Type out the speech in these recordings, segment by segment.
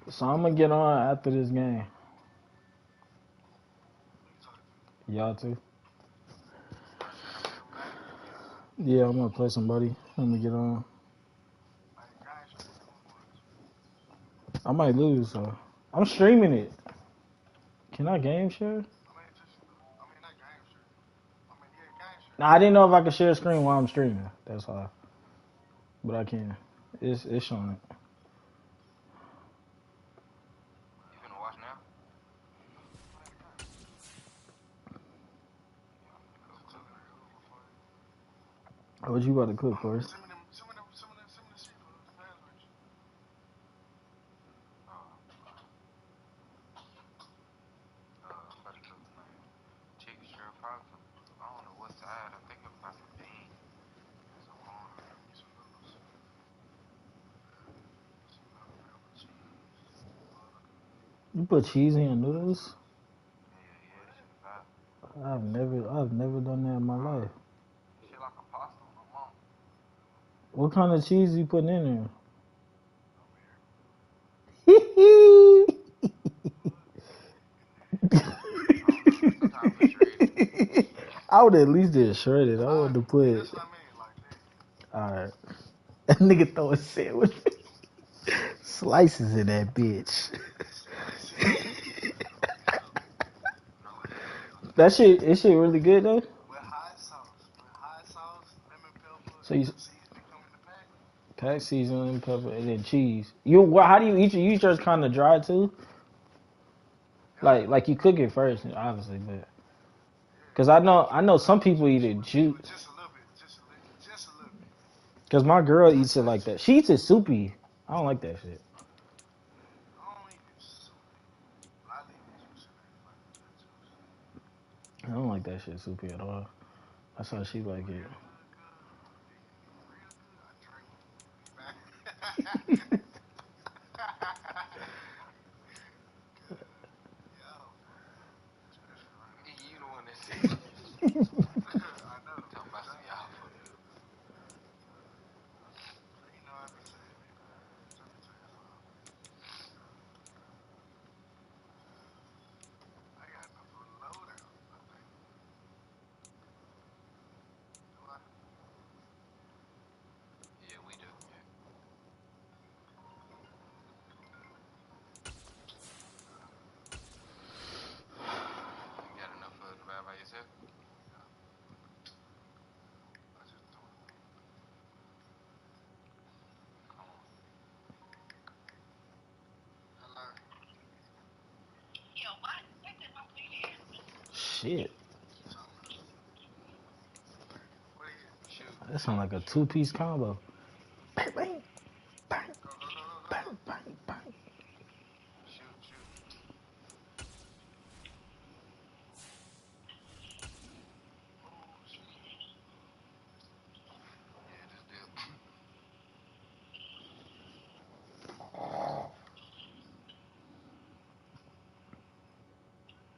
So I'm gonna get on after this game. Y'all too. Yeah, I'm gonna play somebody. I'm gonna get on. I might lose, so I'm streaming it. Can I game share? Nah, I didn't know if I could share a screen while I'm streaming. That's all. But I can. It's showing it. What you about to cook for? You put cheese in your noodles? I've never done that in my life. What kind of cheese you putting in there? I would at least did shredded. I would have put. Alright. That nigga throw a sandwich. Slices in that bitch. That shit really good though. So you pack seasoning, pepper, and then cheese. How do you eat it? You just kind of dry too. Like you cook it first, obviously, but because I know some people eat it juice. Because my girl eats it like that. She eats it soupy. I don't like that shit. I don't like that shit soupy at all. That's how she like it. Shit. That sound like a two-piece combo. Bang, bang, bang, bang, bang, bang.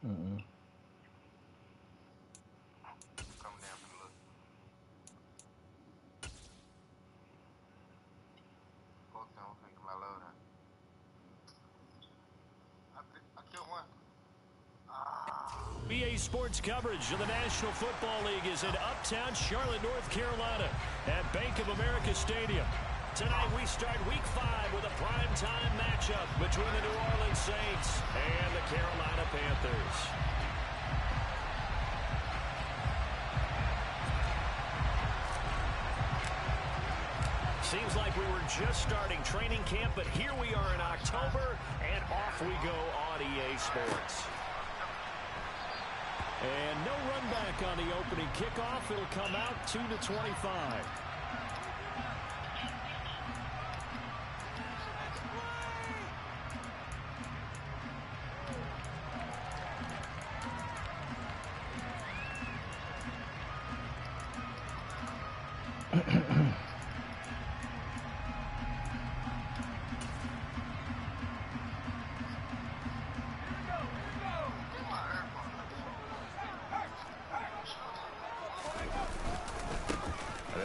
Mm-mm. BA Sports coverage of the National Football League is in uptown Charlotte, North Carolina at Bank of America Stadium. Tonight we start Week 5 with a primetime matchup between the New Orleans Saints and the Carolina Panthers. Seems like we were just starting training camp, but here we are in October, and off we go on EA Sports. And no run back on the opening kickoff. It'll come out 2-25.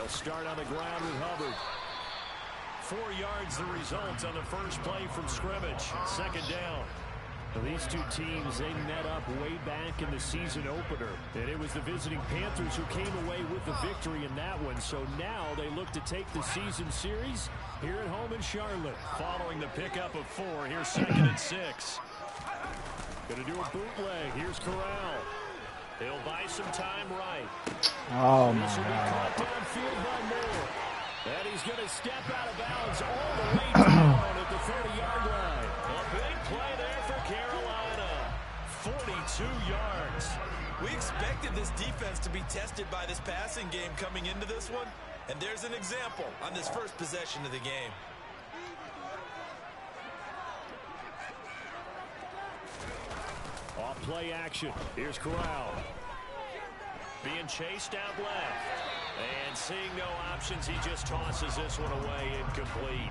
Start on the ground with Hubbard. 4 yards the result on the first play from scrimmage. Second down. Well, these two teams, they met up way back in the season opener. And it was the visiting Panthers who came away with the victory in that one. So now they look to take the season series here at home in Charlotte. Following the pickup of 4, here's 2nd and 6. Going to do a bootleg. Here's Corral. He'll buy some time right. Oh, my This will be God. caught downfield by Moore. And he's going to step out of bounds all the way down at the 30-yard line. A big play there for Carolina. 42 yards. We expected this defense to be tested by this passing game coming into this one. And there's an example on this first possession of the game. Off play action. Here's Corral. Being chased out left. And seeing no options, he just tosses this one away incomplete.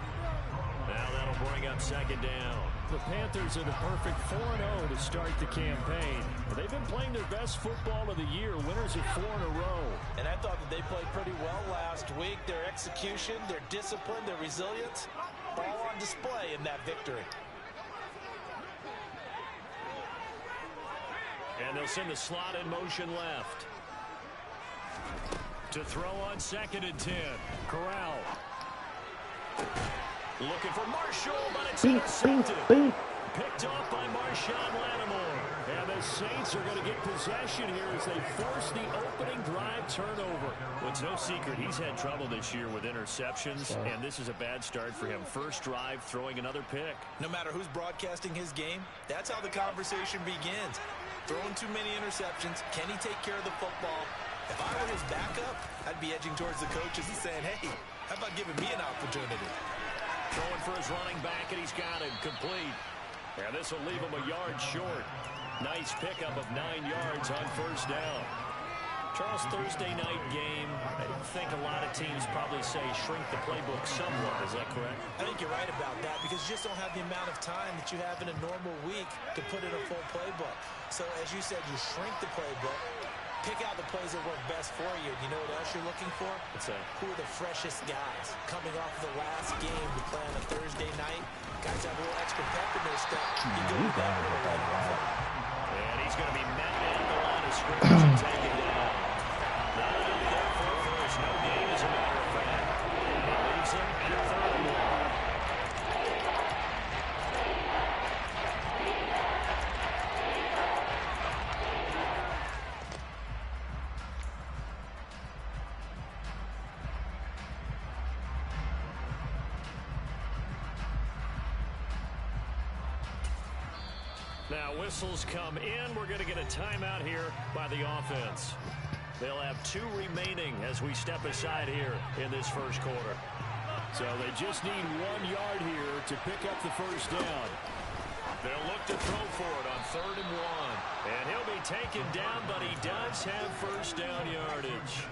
Now that'll bring up 2nd down. The Panthers are the perfect 4-0 to start the campaign. They've been playing their best football of the year, winners of 4 in a row. And I thought that they played pretty well last week. Their execution, their discipline, their resilience, all on display in that victory. And they'll send the slot in motion left. To throw on 2nd and 10. Corral. Looking for Marshall, but it's intercepted. Picked off by Marshawn Lattimore. And the Saints are going to get possession here as they force the opening drive turnover. Well, it's no secret he's had trouble this year with interceptions, and this is a bad start for him. First drive, throwing another pick. No matter who's broadcasting his game, that's how the conversation begins. Throwing too many interceptions. Can he take care of the football? If I were his backup, I'd be edging towards the coaches and saying, hey, how about giving me an opportunity? Throwing for his running back, and he's got it complete. And this will leave him a yard short. Nice pickup of 9 yards on first down. Charles, Thursday night game, I think a lot of teams probably say shrink the playbook somewhat. Is that correct? I think you're right about that because you just don't have the amount of time that you have in a normal week to put in a full playbook. So as you said, you shrink the playbook, pick out the plays that work best for you. And you know what else you're looking for? What's that? Who are the freshest guys coming off the last game to play on a Thursday night? Guys have a little extra pep in their step. You go with that right off of. And he's going to be met at the line of scrimmage and taken down. Not enough there for a first. No gain, as a matter of fact. And it leaves him in a 3rd and 1. Now whistles come in. We're going to get a timeout here by the offense. They'll have 2 remaining as we step aside here in this first quarter. So they just need 1 yard here to pick up the first down. They'll look to throw for it on 3rd and 1. And he'll be taken down, but he does have first down yardage.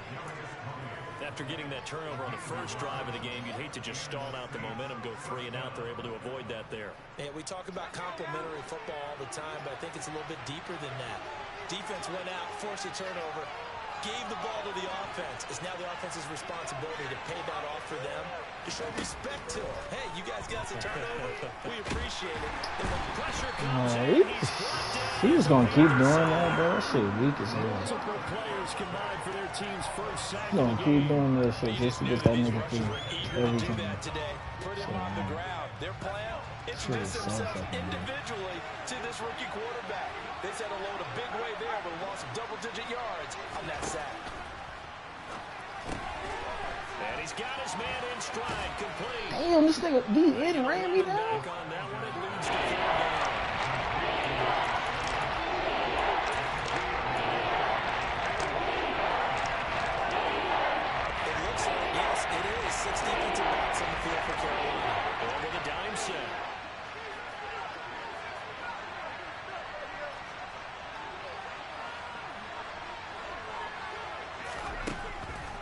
After getting that turnover on the first drive of the game, you'd hate to just stall out the momentum, go 3 and out. They're able to avoid that there. And we talk about complementary football all the time, but I think it's a little bit deeper than that. Defense went out, forced a turnover, gave the ball to the offense. It's now the offense's responsibility to pay that off for them, to show respect to them. Hey, you guys got some turnover. We appreciate it. And when pressure comes in, he's brought down. He was going to keep doing that, bro. That shit weak as hell. Multiple players combined for their team's first sack He of going the to keep game. doing that shit just to get that nigga free Eager every to do time. that today. Put him on the ground. Their plan, introduce Shit is so themselves fucking weird. individually to this rookie quarterback. They set a load a big way there, but lost double-digit yards on that sack. And he's got his man in stride, complete. Damn, this nigga, he ran me down. Back on that one, it leads to 4 down. It looks like, yes, it is 6 defensive backs on the field for Carolina. Over the dime set.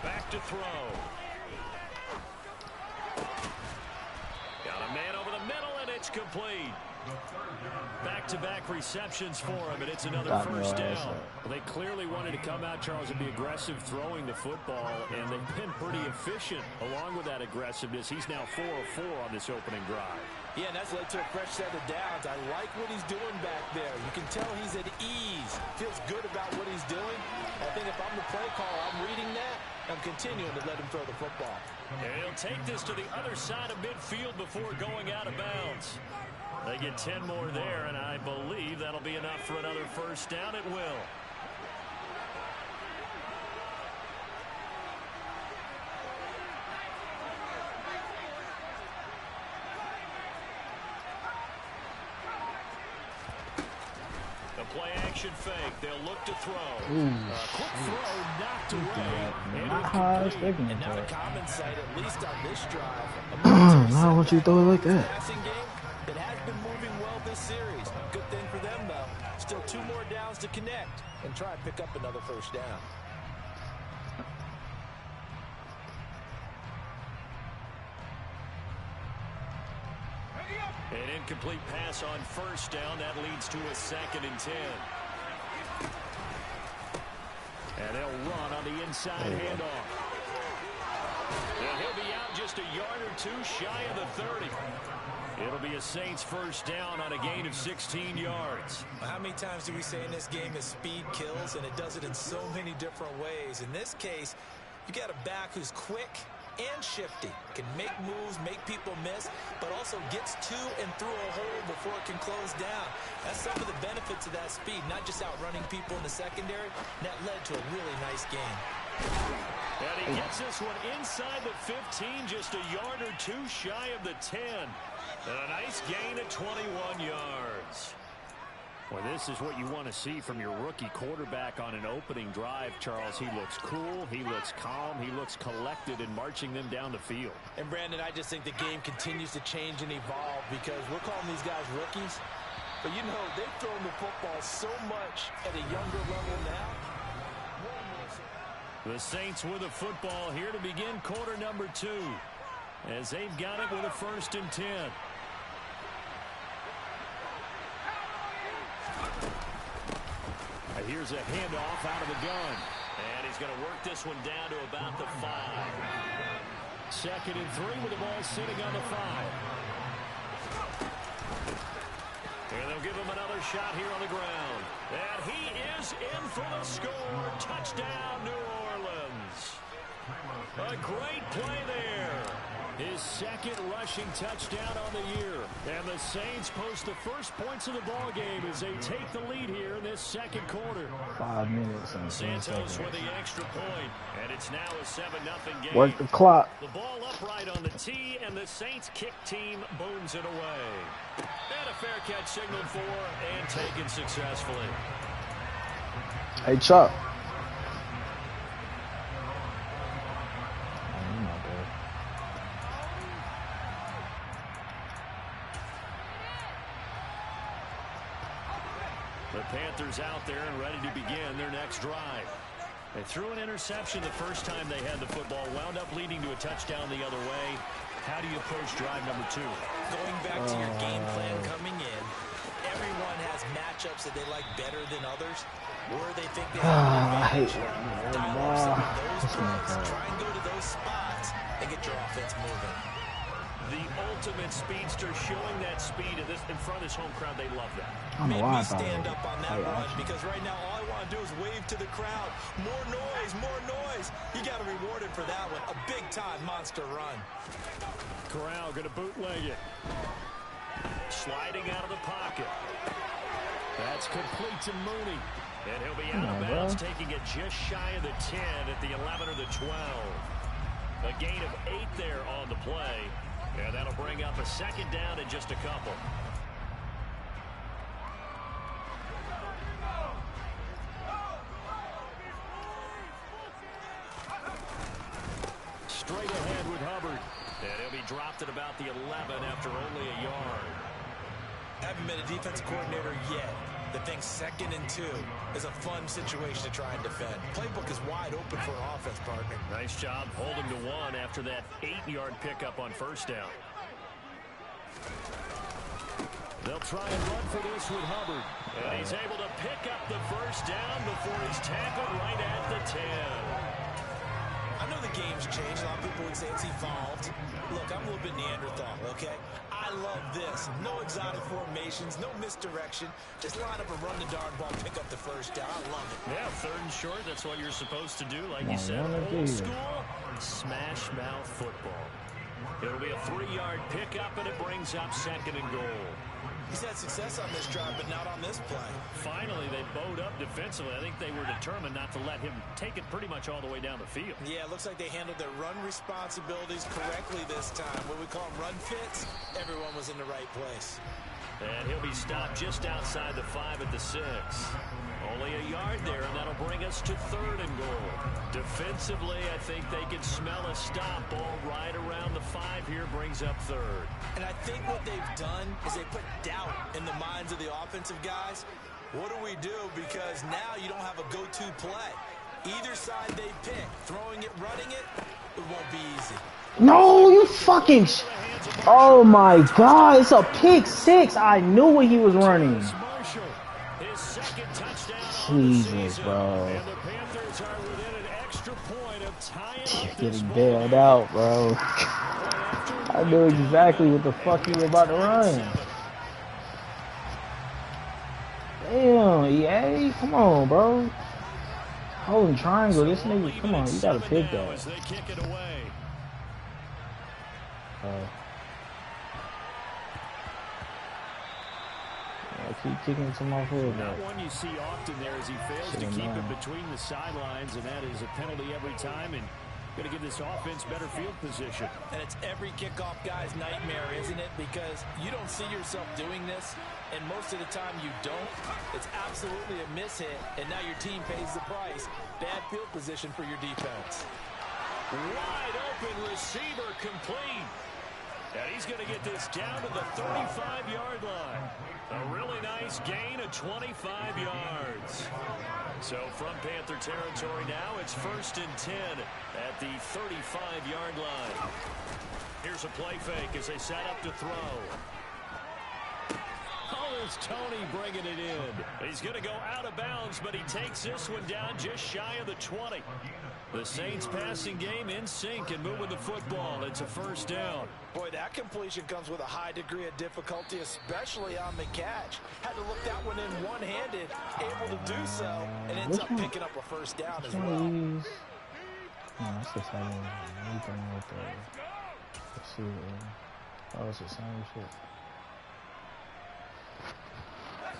Back to throw. Got a man over the middle, and it's complete. Back-to-back receptions for him, and it's another first down. Well, they clearly wanted to come out, Charles, and be aggressive throwing the football, and they've been pretty efficient along with that aggressiveness. He's now 4 of 4 on this opening drive. Yeah, and that's led to a fresh set of downs. I like what he's doing back there. You can tell he's at ease. Feels good about what he's doing. I think if I'm the play caller, I'm reading that. I'm continuing to let him throw the football. And he'll take this to the other side of midfield before going out of bounds. They get 10 more there, and I believe that'll be enough for another first down. It will. Play-action fake. They'll look to throw. Quick throw knocked away. Not how I was expecting it. And now a common sight, at least on this drive. I don't want you to throw it like that. Passing game that has been moving well this series. Good thing for them, though. Still 2 more downs to connect and try and pick up another first down. An incomplete pass on first down. That leads to a 2nd and 10. And they'll run on the inside handoff. And he'll be out just a yard or 2 shy of the 30. It'll be a Saints first down on a gain of 16 yards. How many times do we say in this game is speed kills, and it does it in so many different ways. In this case, you got a back who's quick and shifty, can make moves, make people miss, but also gets to and through a hole before it can close down. That's some of the benefits of that speed, not just outrunning people in the secondary. That led to a really nice game. And he gets this one inside the 15, just a yard or 2 shy of the 10. And a nice gain of 21 yards. Well, this is what you want to see from your rookie quarterback on an opening drive, Charles. He looks cool, he looks calm, he looks collected in marching them down the field. And, Brandon, I just think the game continues to change and evolve because we're calling these guys rookies. But, you know, they've thrown the football so much at a younger level now. The Saints with the football here to begin quarter number 2 as they've got it with a 1st and 10. Here's a handoff out of the gun. And he's going to work this one down to about the 5. 2nd and 3 with the ball sitting on the 5. And they'll give him another shot here on the ground. And he is in for the score. Touchdown, New Orleans. A great play there. His 2nd rushing touchdown on the year. And the Saints post the first points of the ball game as they take the lead here in this 2nd quarter. 5 minutes and 10 Santos seconds. with the extra point, and it's now a 7-0 game. Work the clock. The ball upright on the tee, and the Saints kick team booms it away. And a fair catch signaled for and taken successfully. Hey, Chuck. The Panthers out there and ready to begin their next drive. They threw an interception the first time they had the football, wound up leading to a touchdown the other way. How do you approach drive number 2? Going back to your game plan coming in, everyone has matchups that they like better than others, where they think they have an advantage. Dial up some of those plays, try and go to those spots, and get your offense moving. The ultimate speedster showing that speed in front of this home crowd. They love that. I don't know Made why I me thought stand it up on that run because right now all I want to do is wave to the crowd. More noise, more noise. You got to reward him for that one. A big-time monster run. Corral going to bootleg it. Sliding out of the pocket. That's complete to Mooney. And he'll be out of bounds, taking it just shy of the 10 at the 11 or the 12. A gain of 8 there on the play. And that'll bring up a 2nd down in just a couple. Straight ahead with Hubbard. And he'll be dropped at about the 11 after only a yard. Haven't been a defensive coordinator yet that thinks 2nd and 2 is a fun situation to try and defend. Playbook is wide open for an offense partner. Nice job holding to 1 after that 8-yard pickup on first down. They'll try and run for this with Hubbard. And he's able to pick up the first down before he's tackled right at the 10. I know the game's changed. A lot of people would say it's evolved. Look, I'm a little bit Neanderthal, okay? I love this. No exotic formations, no misdirection. Just line up and run the darn ball, pick up the first down. I love it. Yeah, 3rd and short. That's what you're supposed to do. Like you said, old school smash mouth football. It'll be a 3-yard pickup, and it brings up 2nd and goal. He's had success on this drive, but not on this play. Finally, they bowed up defensively. I think they were determined not to let him take it pretty much all the way down the field. Yeah, it looks like they handled their run responsibilities correctly this time. What we call them run fits, everyone was in the right place. And he'll be stopped just outside the 5 at the 6. Only a yard there, and that'll bring us to 3rd and goal. Defensively, I think they can smell a stop. Ball right around the 5 here brings up 3rd. And I think what they've done is they put doubt in the minds of the offensive guys. What do we do? Because now you don't have a go-to play. Either side they pick, throwing it, running it, it won't be easy. No, you fucking... Oh, my God. It's a pick 6. I knew when he was running. His second touchdown Jesus, bro. and the Panthers are within an extra point of tying up Getting bailed out, bro. I knew exactly what the fuck he was about to run. Damn, EA. Come on, bro. Holding triangle. This nigga, come on. You gotta pick that. As they kick it away. I keep kicking to my foot. Not one you see often there as he fails to keep it between the sidelines, and that is a penalty every time, and going to give this offense better field position. And it's every kickoff guy's nightmare, isn't it? Because you don't see yourself doing this, and most of the time you don't. It's absolutely a miss-hit, and now your team pays the price. Bad field position for your defense. Wide open receiver complete. And he's going to get this down to the 35-yard line. A really nice gain of 25 yards. So from Panther territory now, it's 1st and 10 at the 35-yard line. Here's a play fake as they set up to throw. Oh, there's Tony bringing it in. He's going to go out of bounds, but he takes this one down just shy of the 20. The Saints passing game in sync and moving the football. It's a 1st down. Boy, that completion comes with a high degree of difficulty, especially on the catch. Had to look that one in one-handed, able to do so, and ends up picking up a 1st down as well. No, that's the same. Anything with the... Let's see. Oh, it's the same shit.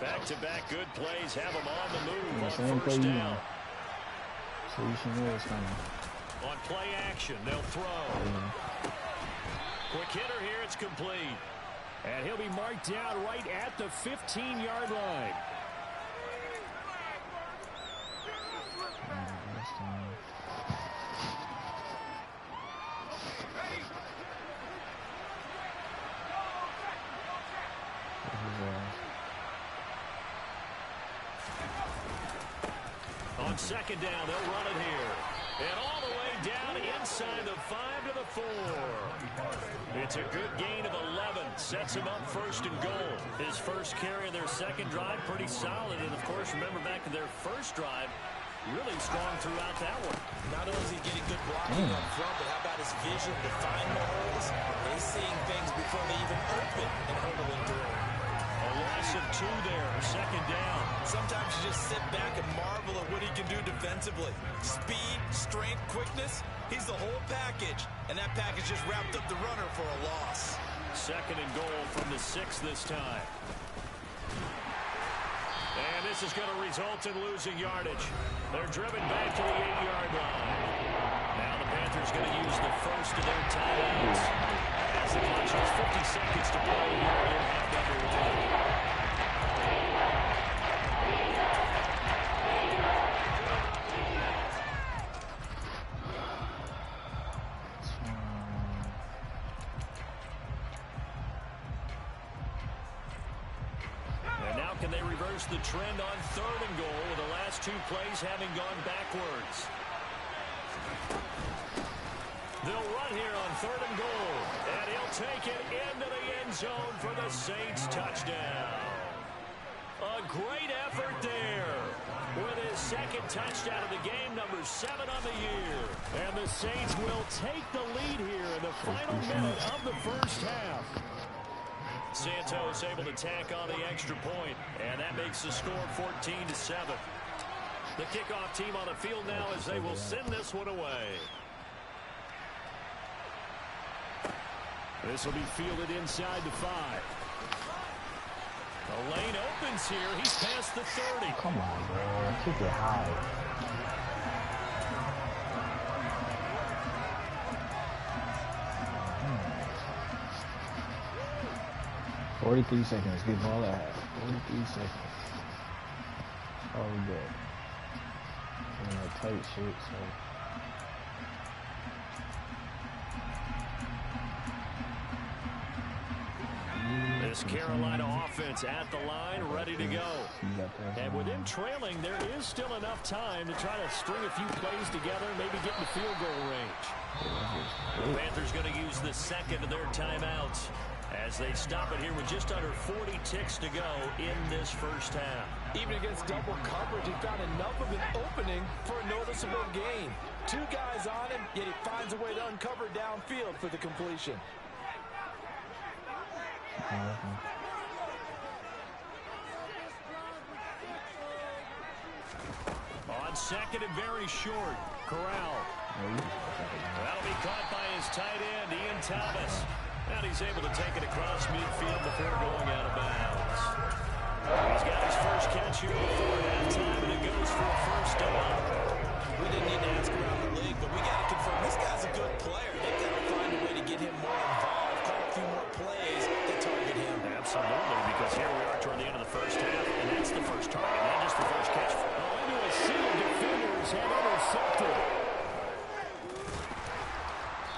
Back-to-back good plays have them on the move Yeah, on 1st down. So you should know it's coming. On play action, they'll throw. Quick hitter here, it's complete. And he'll be marked down right at the 15-yard line. On 2nd down, they'll run it here. And all the way down inside the 5 to the 4. It's a good gain of 11. Sets him up 1st and goal. His first carry of their 2nd drive, pretty solid. And, of course, remember back to their 1st drive, really strong throughout that one. Not only is he getting good blocking up front, but how about his vision to find the holes? He's seeing things before they even open and hurdling through. A loss of 2 there, 2nd down. Sometimes you just sit back and marvel at what he can do defensively. Speed, strength, quickness, he's the whole package. And that package just wrapped up the runner for a loss. 2nd and goal from the 6 this time. And this is going to result in losing yardage. They're driven back to the 8-yard line. Now the Panthers going to use the first of their timeouts. As the clock shows 50 seconds to play here in half number 1. Can they reverse the trend on 3rd and goal with the last 2 plays having gone backwards? They'll run here on 3rd and goal. And he'll take it into the end zone for the Saints touchdown. A great effort there with his second touchdown of the game, number 7 on the year. And the Saints will take the lead here in the final minute of the first half. Santos able to tack on the extra point, and that makes the score 14-7. The kickoff team on the field now as they will send this one away. This will be fielded inside the 5. The lane opens here. He's past the 30. Come on, bro. Kick it high. 43 seconds. Get ball at half. 43 seconds. All we got. And that tight shit, so. This Carolina offense at the line, ready to go. And with them trailing, there is still enough time to try to string a few plays together and maybe get in the field goal range. The Panthers going to use the second of their timeouts as they stop it here with just under 40 ticks to go in this first half. Even against double coverage, he found enough of an opening for a noticeable gain. 2 guys on him, yet he finds a way to uncover downfield for the completion. On second and very short, Corral. That'll be caught by his tight end, Ian Thomas. And he's able to take it across midfield before going out of bounds. He's got his first catch here before halftime, and it goes for a first down. We didn't need to ask around the league, but we got to confirm this guy's a good player. They've got to find a way to get him more involved, call a few more plays that target him. Absolutely, because here we are toward the end of the first half, and that's the first target, not just the first catch. Into a sea of defenders have intercepted.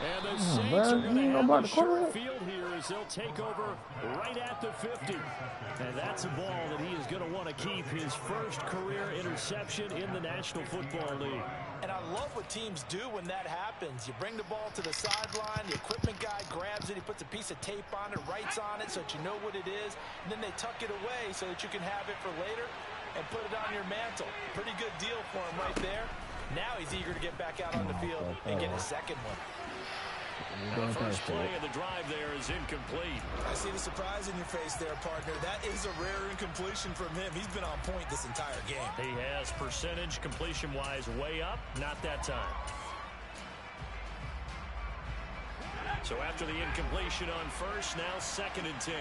And the Saints are going to have a short field here as they'll take over right at the 50. And that's a ball that he is going to want to keep, his first career interception in the National Football League. And I love what teams do when that happens. You bring the ball to the sideline, the equipment guy grabs it, he puts a piece of tape on it, writes on it so that you know what it is, and then they tuck it away so that you can have it for later and put it on your mantle. Pretty good deal for him right there. Now he's eager to get back out on the field and get his second one. The first play of the drive there is incomplete. I see the surprise in your face there, partner. That is a rare incompletion from him. He's been on point this entire game. He has percentage completion-wise way up. Not that time. So after the incompletion on first, now 2nd and 10.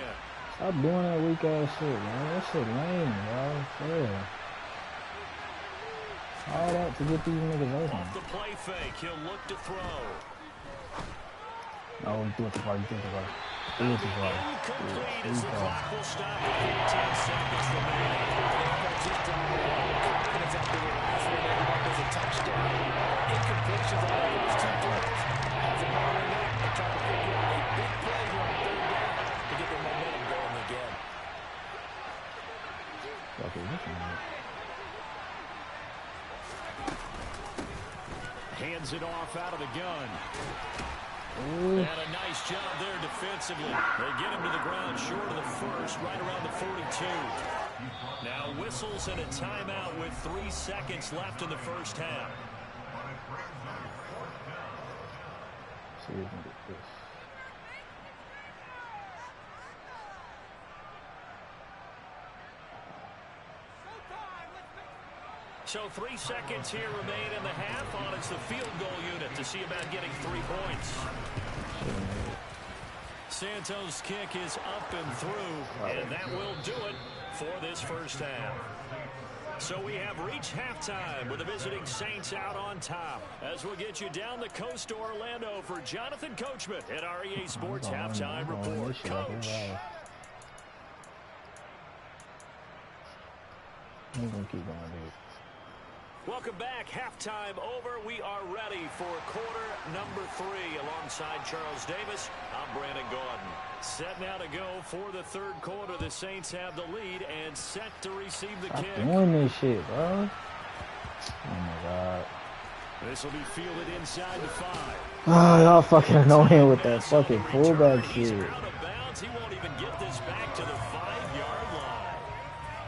Stop doing that weak ass shit, man. That shit lame, bro. Yeah. All that to get these niggas open. Off the play fake, he'll look to throw. No, do it to far, do it to far. Do it to far. Incomplete as the clock will stop with 10 seconds remaining. Confidence after the last one, everyone does a touchdown. Incompletions on the first 2 throws. As a modern day, they're trying to figure out a big play here on 3rd down to get their momentum going again. Okay, this one. Hands it off out of the gun. Ooh. And a nice job there defensively. They get him to the ground short of the first, right around the 42. Now whistles and a timeout with 3 seconds left in the first half. See if we can get this. So 3 seconds here remain in the half on it's the field goal unit to see about getting 3 points. Santos' kick is up and through, and that will do it for this first half. So we have reached halftime with the visiting Saints out on top. As we'll get you down the coast to Orlando for Jonathan Coachman at our EA Sports Halftime Report. Coach. I'm gonna keep going, dude. Welcome back. Halftime over. We are ready for quarter number 3 alongside Charles Davis. I'm Brandon Gaudin. Set now to go for the 3rd quarter. The Saints have the lead and set to receive the kick. Stop doing this shit, bro. Oh my God. This will be fielded inside the 5. Oh, y'all fucking annoying with that fucking fullback He's shit. out of bounds. He won't even get this back to the 5-yard line.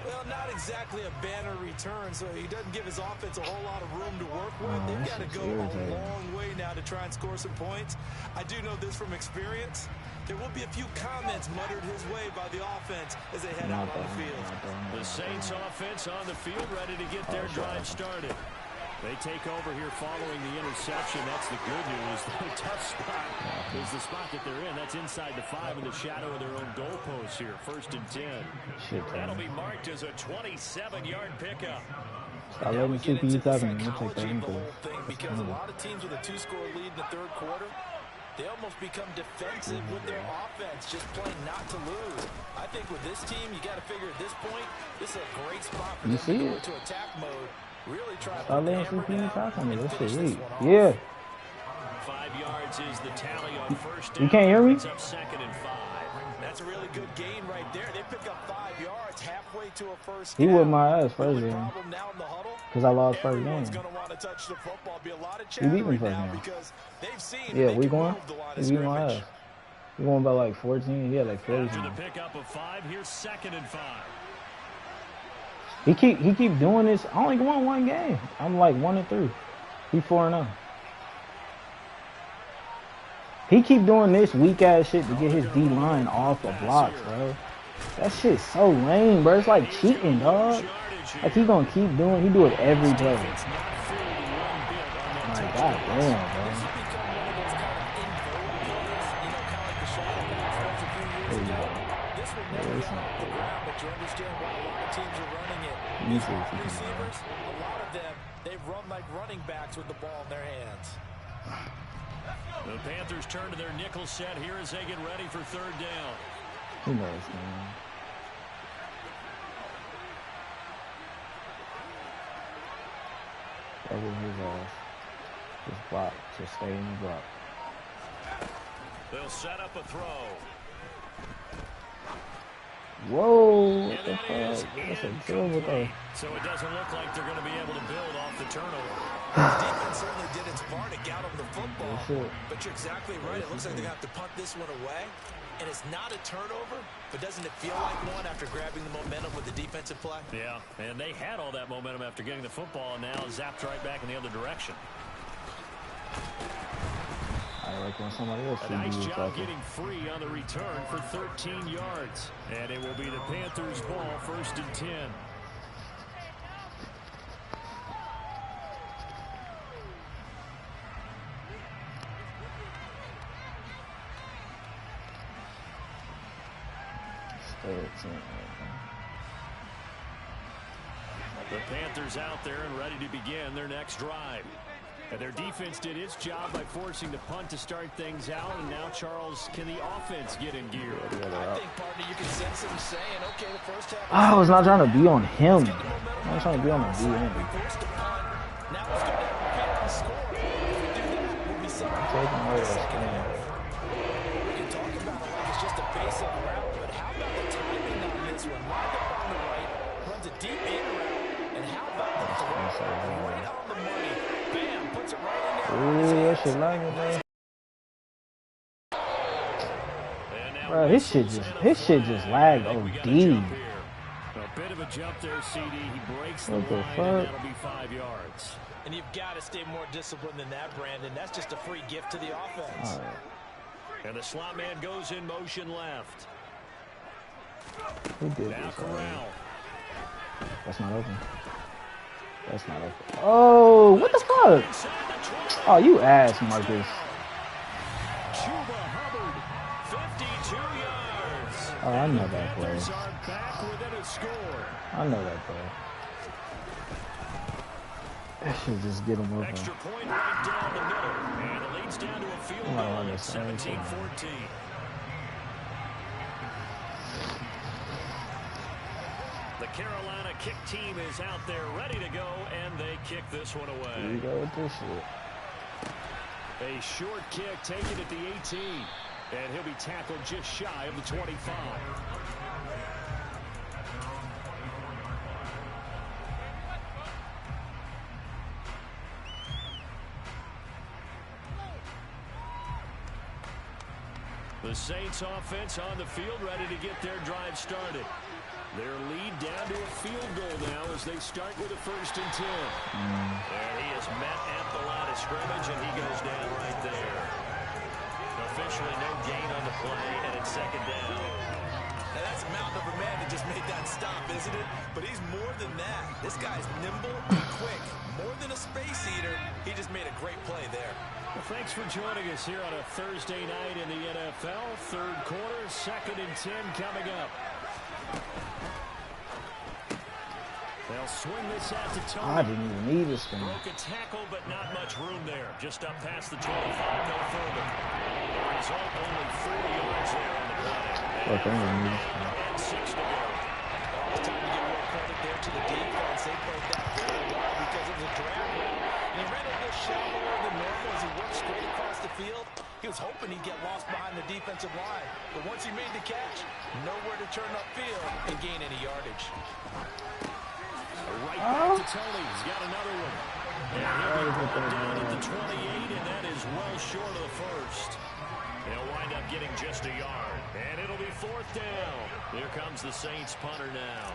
Well, not exactly a banner return, so he doesn't give his offense a whole lot of room to work with. They've got to go a long way now to try and score some points. I do know this from experience. There will be a few comments muttered his way by the offense as they head out on the field. The Saints offense on the field, ready to get their drive started. They take over here following the interception. That's the good news. The tough spot is the spot that they're in. That's inside the 5 in the shadow of their own goalposts here. 1st and 10. That'll be marked as a 27-yard pickup. I love the CPU talking. Because a lot of teams with a 2-score lead in the 3rd quarter, they almost become defensive with their offense, just playing not to lose. I think with this team, you got to figure at this point, this is a great spot for them to go into attack mode. Really try to put the hammer down and finish this one off. Yeah. 5 yards is the tally on 1st down. You can't hear me? It's up 2nd and 5. That's a really good gain right there. They pick up 5 yards halfway to a first He down. whipped my ass first game. Because I lost first game. Everyone's going to want to touch the football. Be a lot of He beat me chatter first now game. because they've seen Yeah, they we can going? move the line He of beat my scrimmage. ass. We won by like 14. He had like 14. After the pickup of 5, here's 2nd and 5. He keep doing this. I only won one game. I'm like 1-3. He 4-0. He keep doing this weak ass shit to get his D line off of blocks, bro. That shit's so lame, bro. It's like cheating, dog. Like he gonna keep doing. He do it every play. My god damn, bro. Receivers, a lot of them, they run like running backs with the ball in their hands. The Panthers turn to their nickel set here as they get ready for 3rd down. Who knows, man? That was his ass. Just block. Just stay in the block. They'll set up a throw. Whoa, what the fuck? That's a terrible throw. So it doesn't look like they're going to be able to build off the turnover. The defense certainly did its part to get them the football. But you're exactly right. It looks like they're going to have to punt this one away. And it's not a turnover, but doesn't it feel like one after grabbing the momentum with the defensive play? Yeah, and they had all that momentum after getting the football, and now zapped right back in the other direction. I like when somebody else A nice job getting free on the return for 13 yards. And it will be the Panthers' ball, 1st and 10. The Panthers out there and ready to begin their next drive. And their defense did its job by forcing the punt to start things out. And now, Charles, can the offense get in gear? I think, partner, you can sense them saying, okay, the first half. I was not trying to be on him. I was trying to be on the DM. Now it's going to have a score. If we do that, we'll be something. Taking away that screen. We can talk about it like it's just a basic route, but how about the timing on this one? Lined up on the right, runs a deep in route, and how about the throw? Right on the money. Bam, puts it right in there. Ooh, that shit lagging, man. Bro, his shit just lagged OD. A bit of a jump there, CD. He breaks the line, and that'll be 5 yards. And you've got to stay more disciplined than that, Brandon. That's just a free gift to the offense. And the slot man goes in motion left. Who did now this? Corral. That's not open. That's not open. Oh, what the fuck? Oh, you ass, Marcus. Chuba Hubbard, 52 yards. Oh, I know that play. Panthers are back within a score. I know that play. That should just get him open. Extra point right down the middle. And it leads down to a field goal at 17-14. The Carolina kick team is out there ready to go, and they kick this one away. Here you go with this shit. A short kick taken at the 18. And he'll be tackled just shy of the 25. The Saints offense on the field, ready to get their drive started. Their lead down to a field goal now as they start with a 1st and 10. And he is met at the line of scrimmage, and he goes down right there. Officially no gain on the play, and it's 2nd down. Now that's a mountain of a man that just made that stop, isn't it? But he's more than that. This guy's nimble and quick. More than a space eater, he just made a great play there. Well, thanks for joining us here on a Thursday night in the NFL. 3rd quarter, 2nd and 10 coming up. They'll swing this out to Tony. I didn't even need this thing. Broke a tackle, but not much room there. Just up past the 25, no further. The result, only 4 yards there on the play. Look, I didn't need this thing. And 6 to go. It's time to give more credit there to the defense. They played that very well because it was a drag route. And he ran a little shallower than normal as he worked straight across the field. He was hoping he'd get lost behind the defensive line. But once he made the catch, nowhere to turn upfield and gain any yardage. Right back to Tony. He's got another one. And he'll be brought down at the 28, and that is well short of the 1st. They'll wind up getting just a yard. And it'll be 4th down. Here comes the Saints punter now,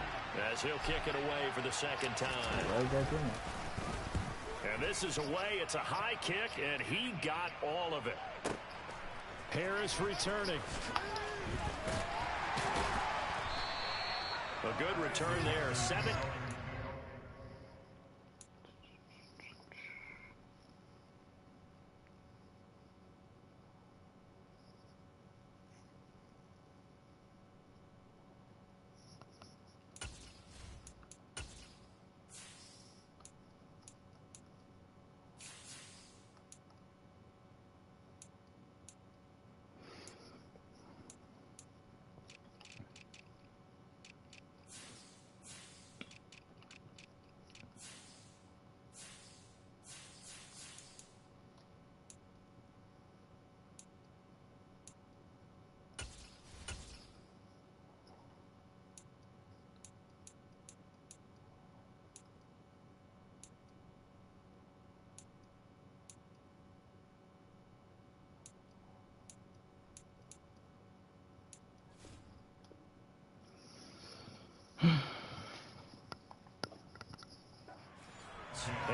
as he'll kick it away for the 2nd time. Right back in it. And this is away. It's a high kick, and he got all of it. Harris returning. A good return there. 7.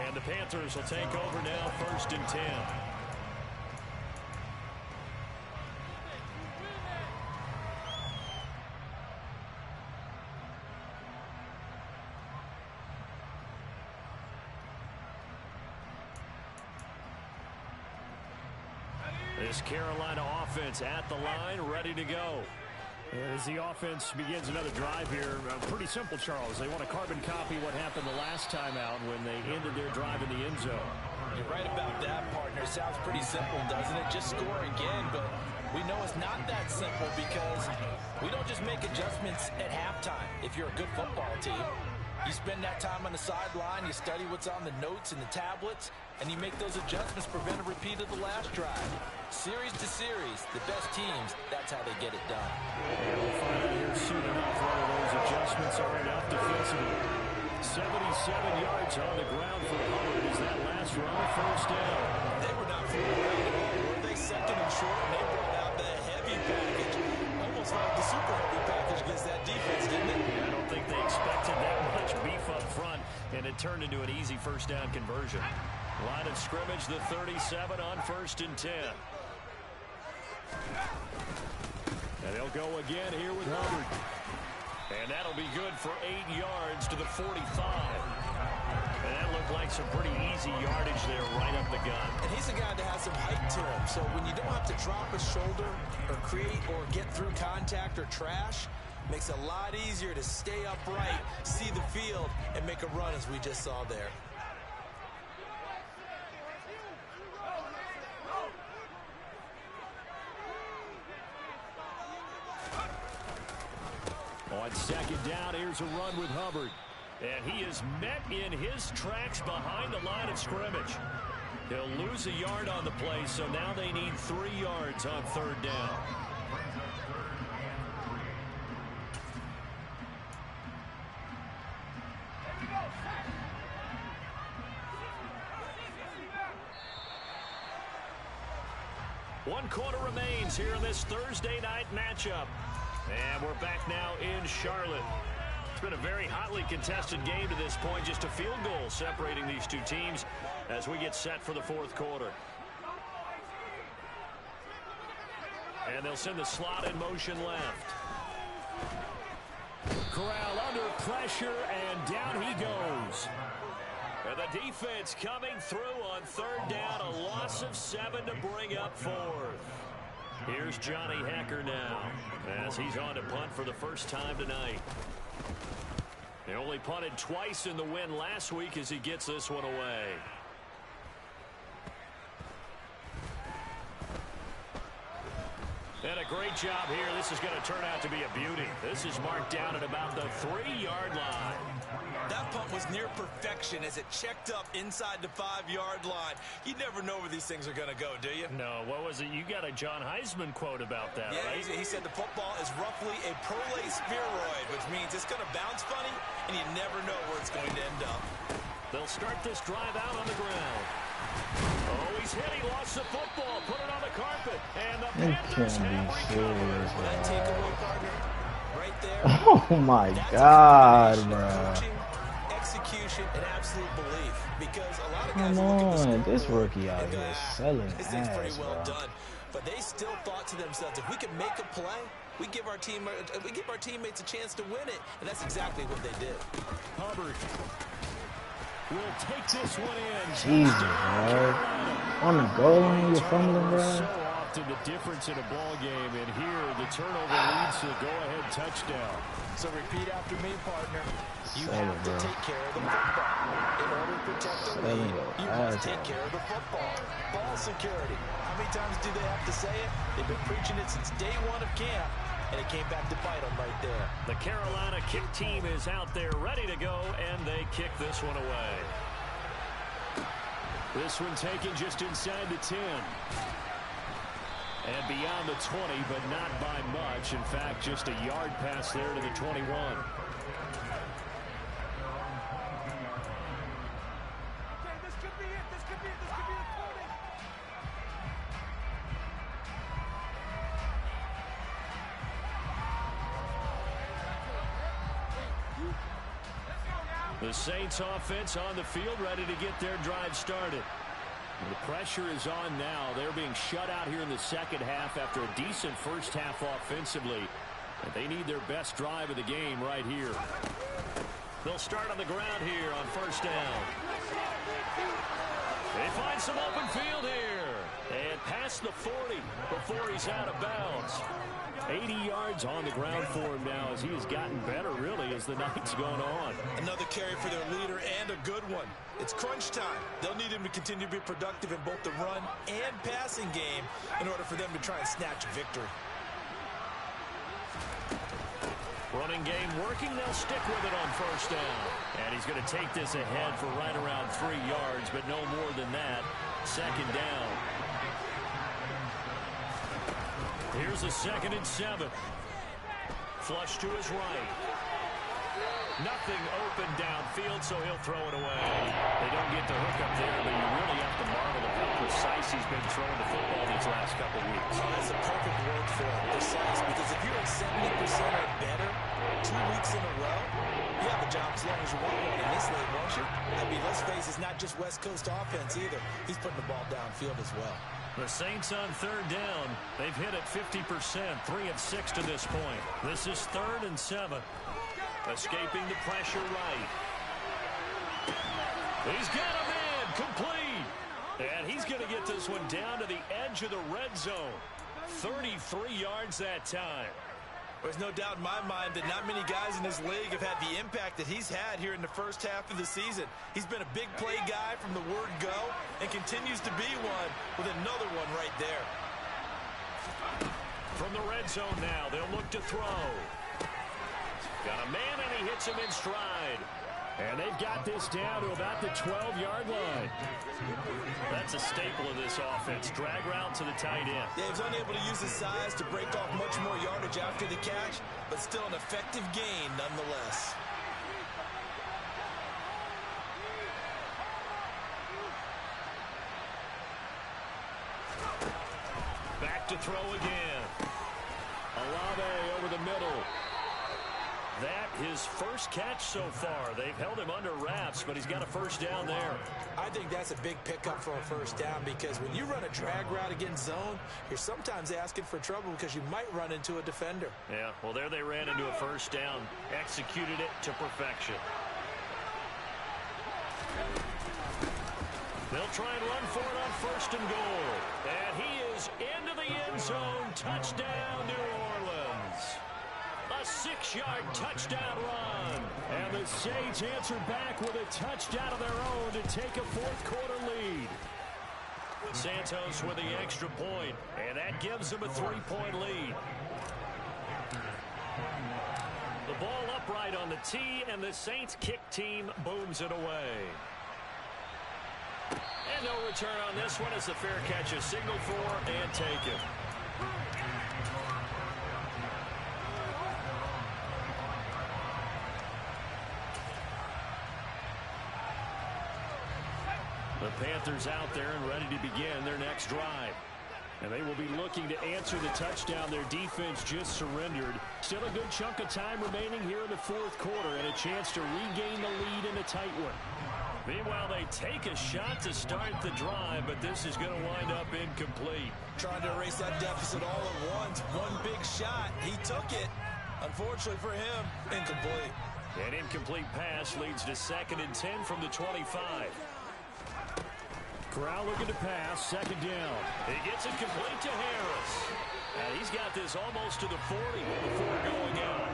And the Panthers will take over now, 1st and 10. This Carolina offense at the line, ready to go. And as the offense begins another drive here, pretty simple, Charles. They want to carbon copy what happened the last time out when they ended their drive in the end zone. You're right about that, partner. Sounds pretty simple, doesn't it? Just score again, but we know it's not that simple because we don't just make adjustments at halftime. If you're a good football team, you spend that time on the sideline, you study what's on the notes and the tablets, and you make those adjustments, prevent a repeat of the last drive. Series to series, the best teams, that's how they get it done. And we'll find out here soon enough whether those adjustments are enough defensively. 77 yards on the ground for Hubbard as that last run, 1st down. They were not fooling around at all, were they? 2nd and short, and they brought out the heavy package. Almost like the super heavy package against that defense, didn't it? Yeah, I don't think they expected that much beef up front, and it turned into an easy 1st down conversion. Line of scrimmage, the 37 on 1st and 10. And they'll go again here with Hubbard. And that'll be good for 8 yards to the 45. And that looked like some pretty easy yardage there right up the gut. And he's a guy that has some height to him. So when you don't have to drop a shoulder or create or get through contact or trash, makes it a lot easier to stay upright, see the field, and make a run as we just saw there. On 2nd down, here's a run with Hubbard. And he is met in his tracks behind the line of scrimmage. He'll lose a yard on the play, so now they need 3 yards on 3rd down. 1 quarter remains here in this Thursday night matchup. And we're back now in Charlotte. It's been a very hotly contested game to this point. Just a field goal separating these two teams as we get set for the 4th quarter. And they'll send the slot in motion left. Corral under pressure, and down he goes. And the defense coming through on 3rd down. A loss of 7 to bring up 4th. Here's Johnny Hekker now as he's on to punt for the first time tonight. They only punted twice in the win last week as he gets this one away. And a great job here. This is going to turn out to be a beauty. This is marked down at about the 3-yard line. That punt was near perfection as it checked up inside the 5-yard line. You never know where these things are going to go, do you? No, what was it? You got a John Heisman quote about that, right? Yeah, he said the football is roughly a prolate spheroid, which means it's going to bounce funny, and you never know where it's going to end up. They'll start this drive out on the ground. Oh, he's hit. He lost the football. Put it on the carpet. And the Panthers have recovered. That takeaway, partner, right there. Oh, my God, bro. Execution and absolute belief. Because a lot of Come guys look at the on. score This board rookie out and go, here selling this thing's pretty ass, well bro. done. But they still thought to themselves, if we can make a play, we give our teammates a chance to win it. And that's exactly what they did. Hubbard will take this one in. Jesus, bro. On the goal line, you're fumbling, bro. So often the difference in a ball game, and here the turnover leads to a go-ahead touchdown. So repeat after me, partner. You Sell have it, to bro. take care of the football. In order to protect the Sell lead, it, you bro. must take care of the football. Ball security. How many times do they have to say it? They've been preaching it since day 1 of camp, and it came back to bite them right there. The Carolina kick team is out there ready to go, and they kick this one away. This one taken just inside the 10. And beyond the 20, but not by much. In fact, just a yard pass there to the 21. The Saints offense on the field, ready to get their drive started. The pressure is on now. They're being shut out here in the second half after a decent first half offensively. And they need their best drive of the game right here. They'll start on the ground here on first down. They find some open field here. And past the 40 before he's out of bounds. 80 yards on the ground for him now as he has gotten better, really, as the night's gone on. Another carry for their leader and a good one. It's crunch time. They'll need him to continue to be productive in both the run and passing game in order for them to try and snatch a victory. Running game working. They'll stick with it on first down. And he's going to take this ahead for right around 3 yards, but no more than that. Second down. Here's a 2nd and 7. Flush to his right. Nothing open downfield, so he'll throw it away. They don't get the hook up there, but you really have to marvel at how precise he's been throwing the football these last couple weeks. Oh, that's a perfect word for it, precise, because if you're at 70% or better 2 weeks in a row, you have a job as long as you want one in this league, won't you? I mean, let's face it, it's not just West Coast offense either. He's putting the ball downfield as well. The Saints on third down. They've hit it 50%, 3 of 6 to this point. This is 3rd and 7. Escaping the pressure right. He's got a man complete. And he's going to get this one down to the edge of the red zone. 33 yards that time. There's no doubt in my mind that not many guys in this league have had the impact that he's had here in the first half of the season. He's been a big play guy from the word go and continues to be one with another one right there. From the red zone now, they'll look to throw. Got a man, and he hits him in stride. And they've got this down to about the 12-yard line. That's a staple of this offense. Drag route to the tight end. Yeah, he was unable to use his size to break off much more yardage after the catch, but still an effective gain nonetheless. Back to throw again. Olave over the middle. That his first catch so far. They've held him under wraps, but he's got a first down there. I think that's a big pickup for a first down because when you run a drag route against zone, you're sometimes asking for trouble because you might run into a defender. Yeah, well, there they ran into a first down. Executed it to perfection. They'll try and run for it on first and goal. And he is into the end zone. Touchdown, New Orleans. A 6-yard touchdown run. And the Saints answer back with a touchdown of their own to take a fourth-quarter lead. Santos with the extra point, and that gives them a 3-point lead. The ball upright on the tee, and the Saints kick team booms it away. And no return on this one as the fair catch is signaled for and taken. The Panthers out there and ready to begin their next drive. And they will be looking to answer the touchdown their defense just surrendered. Still a good chunk of time remaining here in the fourth quarter and a chance to regain the lead in a tight one. Meanwhile, they take a shot to start the drive, but this is going to wind up incomplete. Trying to erase that deficit all at once. One big shot. He took it. Unfortunately for him, incomplete. An incomplete pass leads to 2nd and 10 from the 25. Corral looking to pass, 2nd down. He gets it complete to Harris. And he's got this almost to the 40 before going out.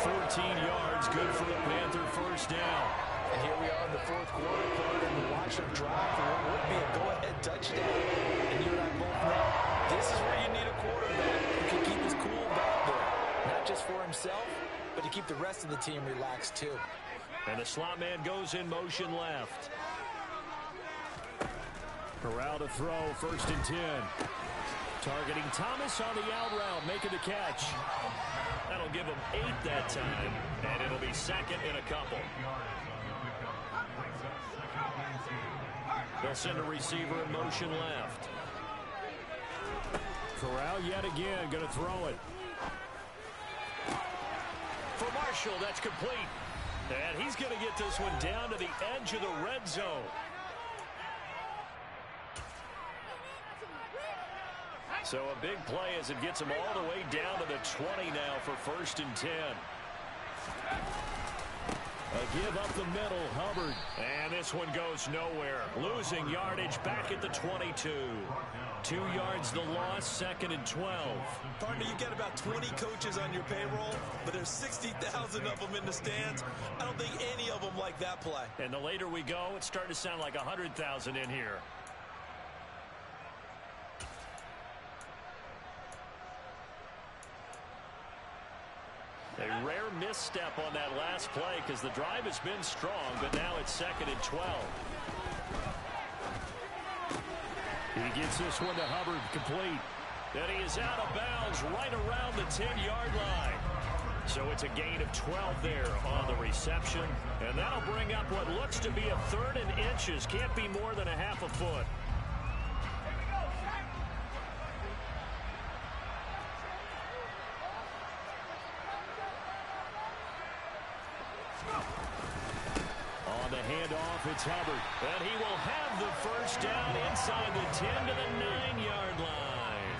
14 yards, good for a Panther first down. And here we are in the fourth quarter, and we're watching him drive for what would be a go-ahead touchdown. And you and I both know this is where you need a quarterback who can keep his cool back there. Not just for himself, but to keep the rest of the team relaxed too. And the slot man goes in motion left. Corral to throw, 1st and 10. Targeting Thomas on the out route, making the catch. That'll give him 8 that time, and it'll be 2nd and a couple. They'll send a receiver in motion left. Corral yet again going to throw it. For Marshall, that's complete. And he's going to get this one down to the edge of the red zone. So a big play as it gets him all the way down to the 20 now for 1st and 10. A give up the middle, Hubbard. And this one goes nowhere. Losing yardage back at the 22. 2 yards the loss, 2nd and 12. Partner, you get about 20 coaches on your payroll, but there's 60,000 of them in the stands. I don't think any of them like that play. And the later we go, it's starting to sound like 100,000 in here. A rare misstep on that last play because the drive has been strong, but now it's 2nd and 12. He gets this one to Hubbard, complete. And he is out of bounds right around the 10-yard line. So it's a gain of 12 there on the reception. And that'll bring up what looks to be a 3rd and inches. Can't be more than a half a foot. On the handoff, it's Hubbard. And he will have the first down inside the 10 to the 9-yard line.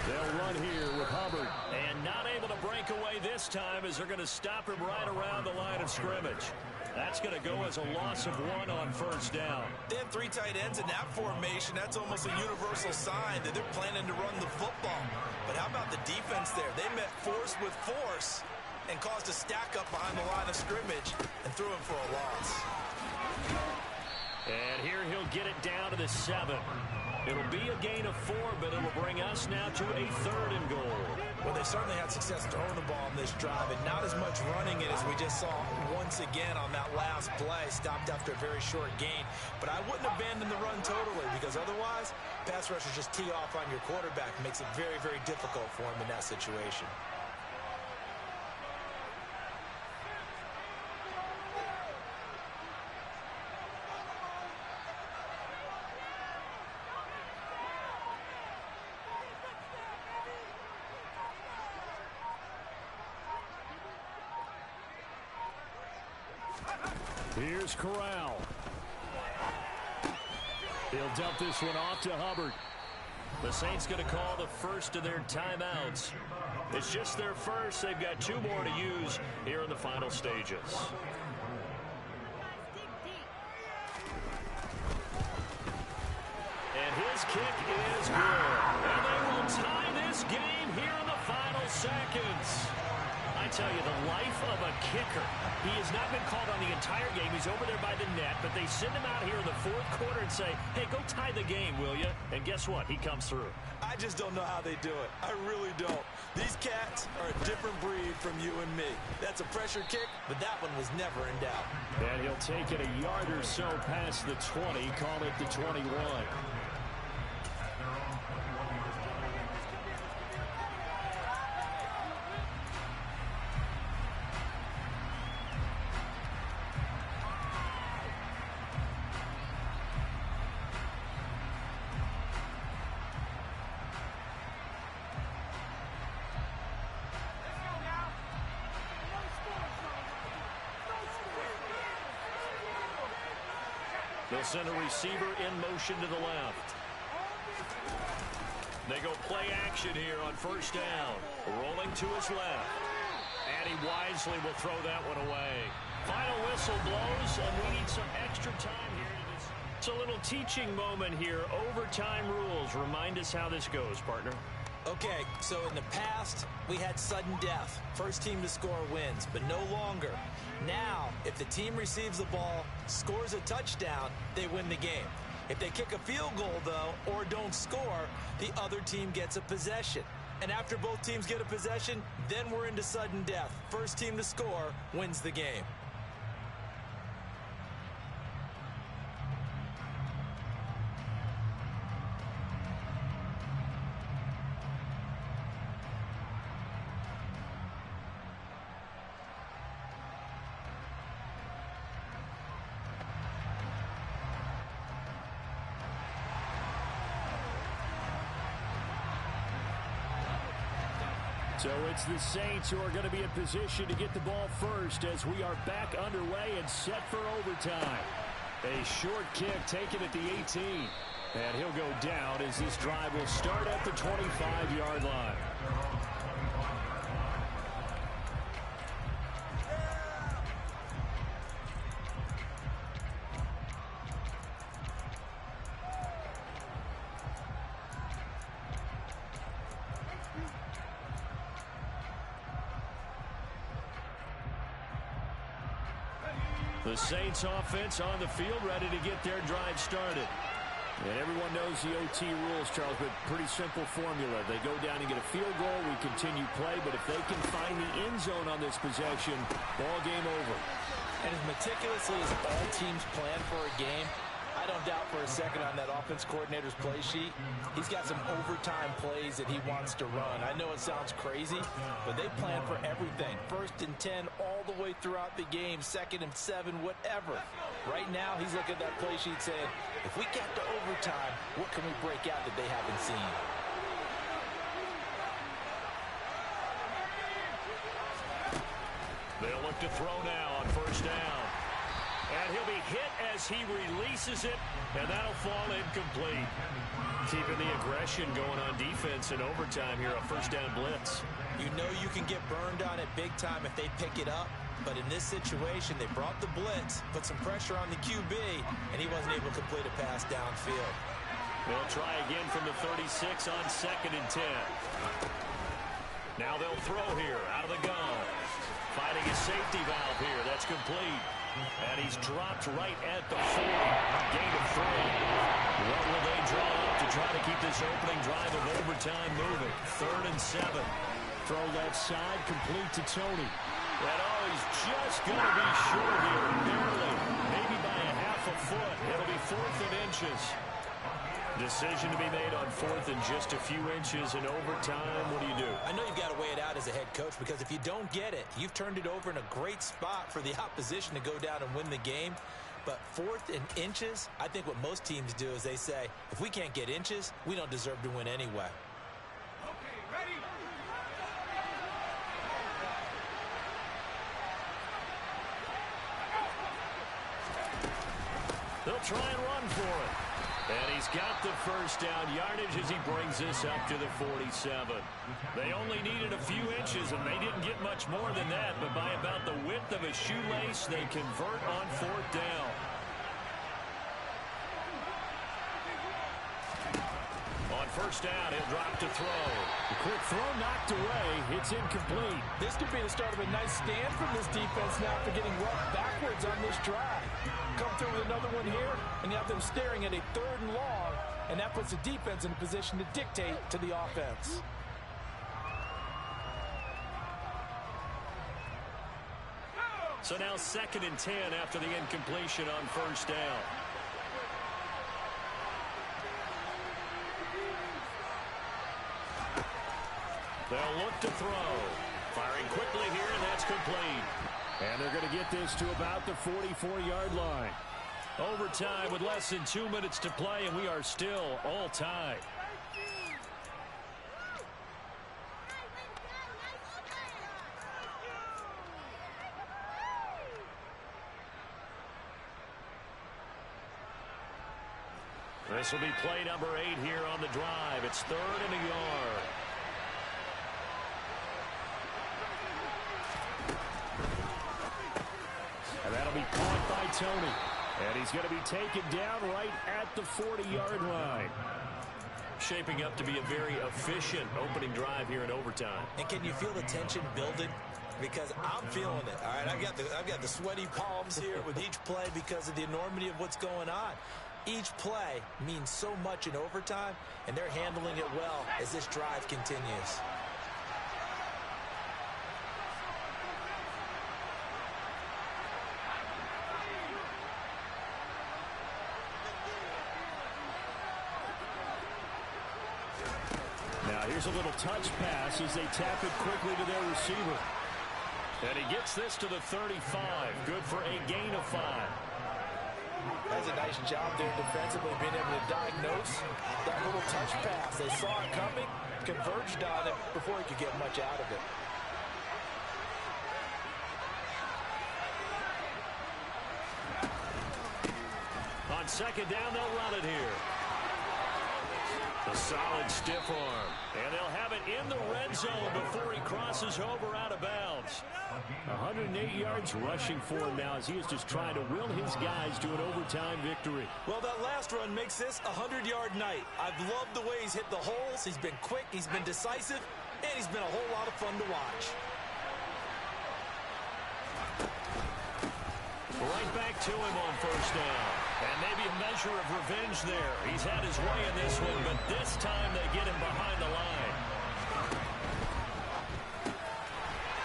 They'll run here with Hubbard. And not able to break away this time as they're going to stop him right around the line of scrimmage. That's going to go as a loss of 1 on first down. They have 3 tight ends in that formation. That's almost a universal sign that they're planning to run the football. But how about the defense there? They met force with force and caused a stack up behind the line of scrimmage and threw him for a loss. And here he'll get it down to the 7. It'll be a gain of 4, but it'll bring us now to a 3rd and goal. Well, they certainly had success throwing the ball in this drive, and not as much running it as we just saw once again on that last play, stopped after a very short gain. But I wouldn't abandon the run totally, because otherwise, pass rushers just tee off on your quarterback. Makes it very, very difficult for him in that situation. Here's Corral. He'll dump this one off to Hubbard. The Saints going to call the first of their timeouts. It's just their first. They've got 2 more to use here in the final stages. And his kick is good. And they will tie this game here in the final seconds. I tell you, the life of a kicker. He has not been called on the entire game. He's over there by the net, but they send him out here in the 4th quarter and say, hey, go tie the game, will you? And guess what? He comes through. I just don't know how they do it. I really don't. These cats are a different breed from you and me. That's a pressure kick, but that one was never in doubt. And he'll take it a yard or so past the 20, call it the 21. They'll send a receiver in motion to the left. They go play action here on first down. Rolling to his left. And he wisely will throw that one away. Final whistle blows, and we need some extra time here. It's a little teaching moment here. Overtime rules. Remind us how this goes, partner. Okay, so in the past, we had sudden death. First team to score wins, but no longer. Now, if the team receives the ball, scores a touchdown, they win the game. If they kick a field goal, though, or don't score, the other team gets a possession. And after both teams get a possession, then we're into sudden death. First team to score wins the game. So it's the Saints who are going to be in position to get the ball first as we are back underway and set for overtime. A short kick taken at the 18. And he'll go down as this drive will start at the 25-yard line. The Saints offense on the field ready to get their drive started. And everyone knows the OT rules, Charles, but pretty simple formula. They go down and get a field goal, we continue play, but if they can find the end zone on this possession, ball game over. And as meticulously as all teams plan for a game, I don't doubt for a second on that offense coordinator's play sheet, he's got some overtime plays that he wants to run. I know it sounds crazy, but they plan for everything. 1st and 10 all the way throughout the game, 2nd and 7, whatever. Right now, he's looking at that play sheet saying, if we get to overtime, what can we break out that they haven't seen? They'll look to throw now on first down. And he'll be hit as he releases it, and that'll fall incomplete. Keeping the aggression going on defense in overtime here, a first down blitz. You know you can get burned on it big time if they pick it up, but in this situation, they brought the blitz, put some pressure on the QB, and he wasn't able to complete a pass downfield. They'll try again from the 36 on 2nd and 10. Now they'll throw here out of the gun. Finding a safety valve here. That's complete. And he's dropped right at the 40. Gain of 3. What will they draw up to try to keep this opening drive of overtime moving? 3rd and 7. Throw left side, complete to Tony. And oh, he's just going to be short here, barely. Maybe by a half a foot. It'll be 4th and inches. Decision to be made on 4th and just a few inches in overtime. What do you do? I know you've got to weigh it out as a head coach, because if you don't get it, you've turned it over in a great spot for the opposition to go down and win the game. But 4th and inches, I think what most teams do is they say, if we can't get inches, we don't deserve to win anyway. Okay, ready? They'll try and run for it. And he's got the first down yardage as he brings this up to the 47. They only needed a few inches, and they didn't get much more than that. But by about the width of a shoelace, they convert on 4th down. On 1st down, he'll drop to throw. The quick throw knocked away. It's incomplete. This could be the start of a nice stand from this defense now for getting roughed backwards on this drive. Come through with another one here, and you have them staring at a 3rd and long, and that puts the defense in a position to dictate to the offense. So now 2nd and 10 after the incompletion on 1st down. They'll look to throw. Firing quickly here, and that's complete. And they're going to get this to about the 44-yard line. Overtime with less than 2 minutes to play, and we are still all tied. This will be play number 8 here on the drive. It's 3rd and a yard. And that'll be caught by Tony. And he's going to be taken down right at the 40-yard line. Shaping up to be a very efficient opening drive here in overtime. And can you feel the tension building? Because I'm feeling it. All right, I've got the sweaty palms here with each play because of the enormity of what's going on. Each play means so much in overtime, and they're handling it well as this drive continues. Now here's a little touch pass as they tap it quickly to their receiver. And he gets this to the 35. Good for a gain of 5. That's a nice job there defensively, being able to diagnose that little touch pass. They saw it coming, converged on it before he could get much out of it. On 2nd down, they'll run it here. A solid stiff arm. And they'll have it in the red zone before he crosses over out of bounds. 108 yards rushing for him now as he is just trying to will his guys to an overtime victory. Well, that last run makes this a 100-yard night. I've loved the way he's hit the holes. He's been quick, he's been decisive, and he's been a whole lot of fun to watch. Right back to him on 1st down. And maybe a measure of revenge there. He's had his way in this one, but this time they get him behind the line.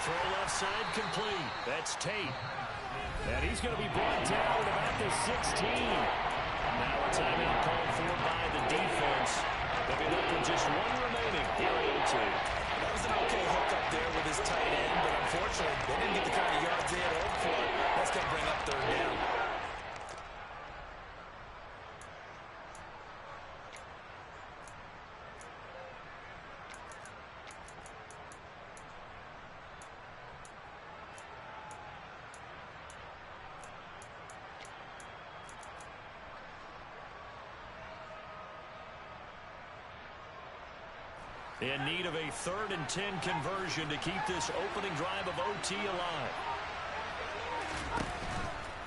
Throw left side complete. That's Tate. And he's going to be brought down at about the 16. Now a timeout called for by the defense. They'll be left with just 1 remaining here in OT. That was an okay hook up there with his tight end, but unfortunately, they didn't get the kind of yards they had hoped for. That's going to bring up 3rd down. In need of a 3rd and 10 conversion to keep this opening drive of OT alive.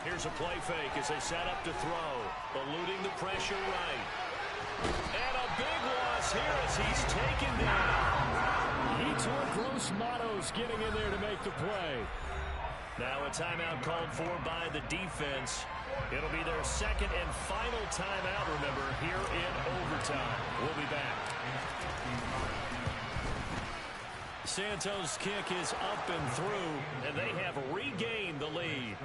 Here's a play fake as they set up to throw. Eluding the pressure right. And a big loss here as he's taken down. Yetur Gross-Matos getting in there to make the play. Now a timeout called for by the defense. It'll be their 2nd and final timeout, remember, here in overtime. We'll be back. Santos' kick is up and through, and they have regained the lead.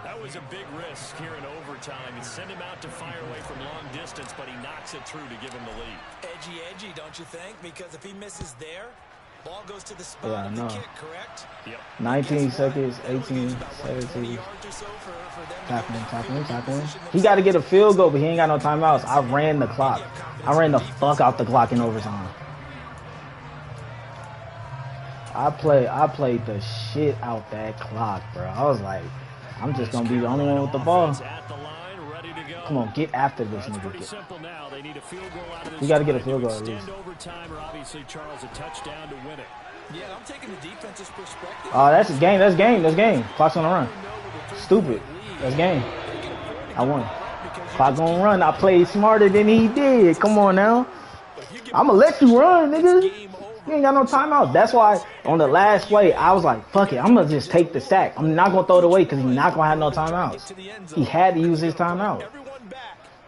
That was a big risk here in overtime. He sent him out to fire away from long distance, but he knocks it through to give him the lead. Edgy, don't you think? Because if he misses there, ball goes to the spot of the kick, correct? Yep. 19 seconds, 18, 17. Tackling. He got to get a field goal, but he ain't got no timeouts. I ran the clock. I ran the fuck out the clock in overtime. I played the shit out that clock, bro. I was like, I'm just going to be the only one with the ball. Come on, get after this It's nigga. pretty simple now. They need a field goal out of this. You got to get a drive field goal at extend least. overtime, or obviously Charles a touchdown to win it. Yeah, I'm taking the defense's perspective. Oh, that's game. That's game. That's game. Clock's on the run. Stupid. That's game. I won. Clock gonna run. I played smarter than he did. Come on now. I'm gonna let you run, nigga. You ain't got no timeout. That's why on the last play, I was like, fuck it. I'm gonna just take the sack. I'm not gonna throw it away because he's not gonna have no timeouts. He had to use his timeout.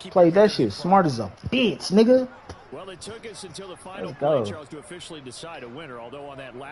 Played that shit smart as a bitch, nigga. Well, it took us until the final Let's play, go. Charles, to officially decide a winner, although on that last